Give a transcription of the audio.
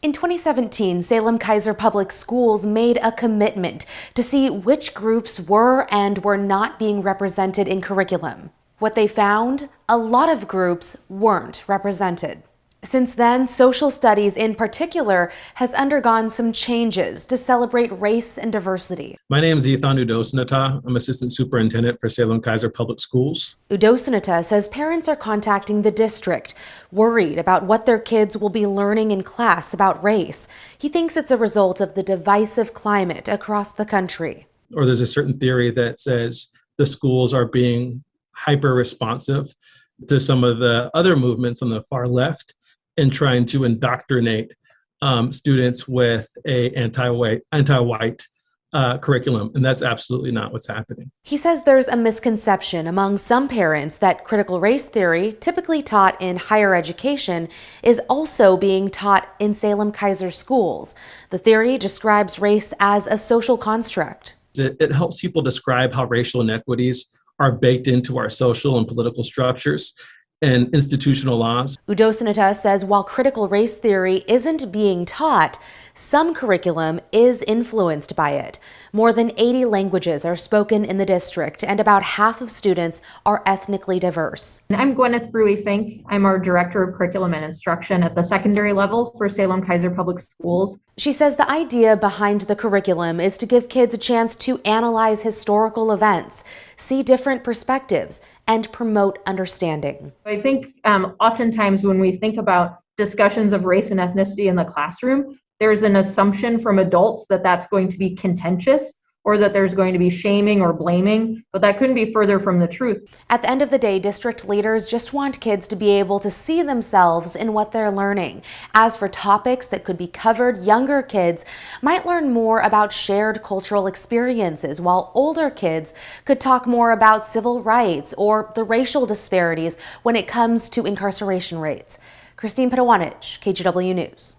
In 2017, Salem-Keizer Public Schools made a commitment to see which groups were and were not being represented in curriculum. What they found? A lot of groups weren't represented. Since then, social studies in particular has undergone some changes to celebrate race and diversity. My name is Ethan Udosinata. I'm Assistant Superintendent for Salem-Keizer Public Schools. Udosinata says parents are contacting the district, worried about what their kids will be learning in class about race. He thinks it's a result of the divisive climate across the country. Or there's a certain theory that says the schools are being hyper-responsive to some of the other movements on the far left in trying to indoctrinate students with a anti-white curriculum, and that's absolutely not what's happening. He says there's a misconception among some parents that critical race theory, typically taught in higher education, is also being taught in Salem-Keizer schools. The theory describes race as a social construct. It helps people describe how racial inequities are baked into our social and political structures and institutional laws. Udosinata says while critical race theory isn't being taught, some curriculum is influenced by it. More than 80 languages are spoken in the district, and about half of students are ethnically diverse. I'm Gwyneth Brewy-Fink. I'm our Director of Curriculum and Instruction at the secondary level for Salem-Keizer Public Schools. She says the idea behind the curriculum is to give kids a chance to analyze historical events, see different perspectives, and promote understanding. I think oftentimes when we think about discussions of race and ethnicity in the classroom, there's an assumption from adults that that's going to be contentious or that there's going to be shaming or blaming, but that couldn't be further from the truth. At the end of the day, district leaders just want kids to be able to see themselves in what they're learning. As for topics that could be covered, younger kids might learn more about shared cultural experiences, while older kids could talk more about civil rights or the racial disparities when it comes to incarceration rates. Christine Petawanich, KGW News.